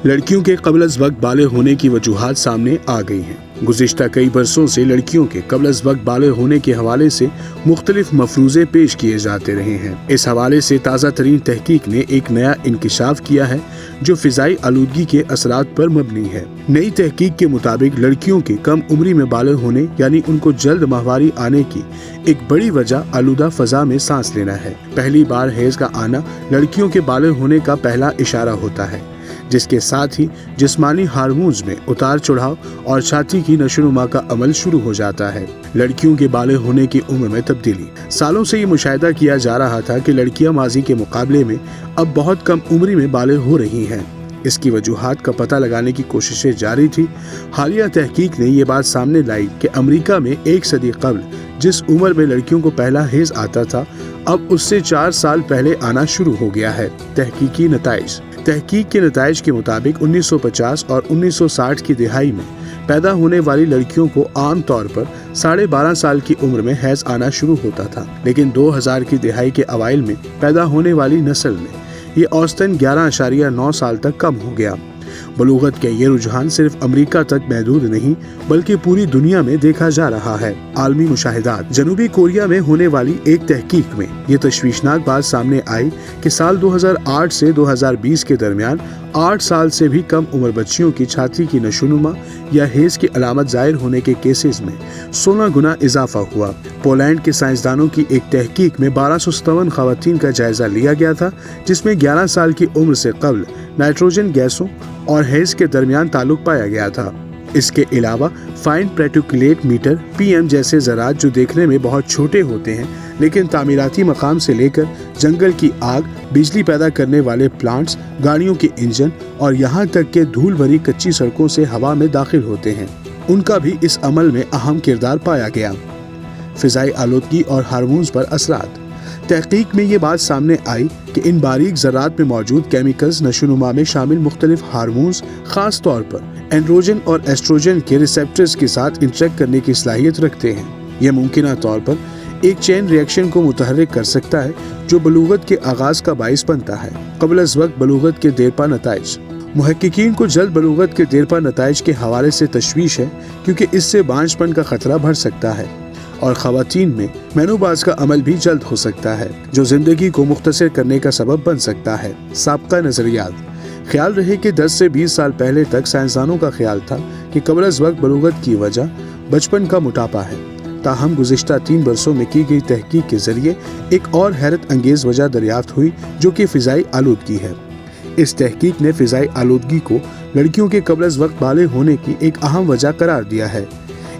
लड़कियों के कब्ल अज़ वक्त बालिग होने की वजूहात सामने आ गई हैं। गुज़िश्ता कई बरसों से लड़कियों के कब्ल अज़ वक्त बालिग होने के हवाले से मुख्तलिफ मफरूज़े पेश किए जाते रहे हैं। इस हवाले से ताज़ा तरीन तहकीक ने एक नया इंकिशाफ किया है जो फ़िज़ाई आलूदगी के असरात पर मबनी है। नई तहकीक के मुताबिक लड़कियों के कम उम्री में बालिग होने यानी उनको जल्द माहवारी आने की एक बड़ी वजह आलूदा फ़ज़ा में सांस लेना है। पहली बार हैज़ का आना लड़कियों के बालिग होने का पहला इशारा होता है, जिसके साथ ही जिस्मानी हार्मोन्स में उतार चढ़ाव और छाती की नशोनुमा का अमल शुरू हो जाता है। लड़कियों के बालिग होने की उम्र में तब्दीली। सालों से ये मुशाहिदा किया जा रहा था कि लड़कियां माजी के मुकाबले में अब बहुत कम उम्र में बालिग हो रही हैं। इसकी वजूहात का पता लगाने की कोशिशें जारी थी। हालिया तहकीक ने ये बात सामने लाई कि अमेरिका में एक सदी कबल जिस उम्र में लड़कियों को पहला हैज़ आता था, अब उससे 4 साल पहले आना शुरू हो गया है। तहकीकी नताइज। तहकीक के नताइज के मुताबिक 1950 और 1960 की दिहाई में पैदा होने वाली लड़कियों को आम तौर पर 12.5 साल की उम्र में हैज़ आना शुरू होता था, लेकिन 2000 की दिहाई के अवाइल में पैदा होने वाली नस्ल में ये औसतन 11.9 साल तक कम हो गया। बलूगत के ये रुझान सिर्फ अमेरिका तक महदूद नहीं बल्कि पूरी दुनिया में देखा जा रहा है। आलमी मुशाहिदात। जनूबी कोरिया में होने वाली एक तहकीक में ये तशवीशनाक बात सामने आई कि साल 2008 से 2020 के दरमियान 8 साल से भी कम उम्र बच्चियों की छाती की नशोनुमा या हैज़ की अलामत जाहिर होने के केसेस में 16 गुना इजाफा हुआ। पोलैंड के साइंसदानों की एक तहकीक में 1257 खवातीन का जायजा लिया गया था, जिसमें 11 साल की उम्र से कबल नाइट्रोजन गैसों और हैज़ के दरमियान ताल्लुक पाया गया था। इसके अलावा फाइन पार्टिकुलेट मीटर PM जैसे ज़रात जो देखने में बहुत छोटे होते हैं लेकिन तामीराती मकाम से लेकर जंगल की आग, बिजली पैदा करने वाले प्लांट्स, गाड़ियों के इंजन और यहाँ तक के धूल भरी कच्ची सड़कों से हवा में दाखिल होते हैं, उनका भी इस अमल में अहम किरदार पाया गया। फ़िज़ाई आलूदगी और हार्मोन्स पर असरात। तहकीक में ये बात सामने आई कि इन बारीक ज़रात में मौजूद केमिकल्स नशोनुमा में शामिल मुख्तलिफ हार्मोन्स, खास तौर पर एंड्रोजन और एस्ट्रोजन के रिसेप्टर्स के साथ इंटरेक्ट करने की सलाहियत रखते हैं। यह मुमकिन तौर पर एक चेन रिएक्शन को मुतहर्रिक कर सकता है जो बलूगत के आगाज़ का बाइस बनता है। क़ब्ल अज़ वक्त बलूगत के देरपा नताइज। मुहक्किकीन को जल्द बलूगत के देरपा नताइज के हवाले से तशवीश है क्योंकि इससे बांझपन का खतरा बढ़ सकता है और ख़वातीन में मेनोपाज़ का अमल भी जल्द हो सकता है जो ज़िंदगी को मुख्तसर करने का सबब बन सकता है। साबका नज़रियात। ख्याल रहे कि 10 से 20 साल पहले तक साइंसदानों का ख्याल था कि क़ब्ल अज़ वक्त बलूगत की वजह बचपन का मोटापा है। ताहम गुज़िश्ता 3 बरसों में की गई तहकीक के ज़रिए एक और हैरत अंगेज़ वजह दरियाफ्त हुई जो कि फ़िज़ाई आलूदगी है। इस तहकीक ने फ़िज़ाई आलूदगी को लड़कियों के क़ब्ल अज़ वक्त बालिग होने की एक अहम वजह करार दिया है।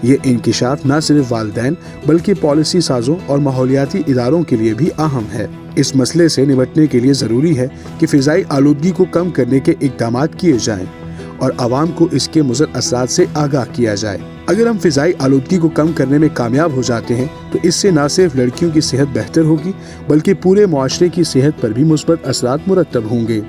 ये इंकिशाफ न सिर्फ वालिदैन बल्कि पॉलिसी साज़ों और माहौलियाती इदारों के लिए भी अहम है। इस मसले से निपटने के लिए ज़रूरी है कि फ़िज़ाई आलूदगी को कम करने के इक़दाम किए जाएं और आवाम को इसके मुज़र असरात से आगाह किया जाए। अगर हम फ़िज़ाई आलूदगी को कम करने में कामयाब हो जाते हैं तो इससे न सिर्फ लड़कियों की सेहत बेहतर होगी बल्कि पूरे मुआशरे की सेहत पर भी मुस्बत असरात मुरतब होंगे।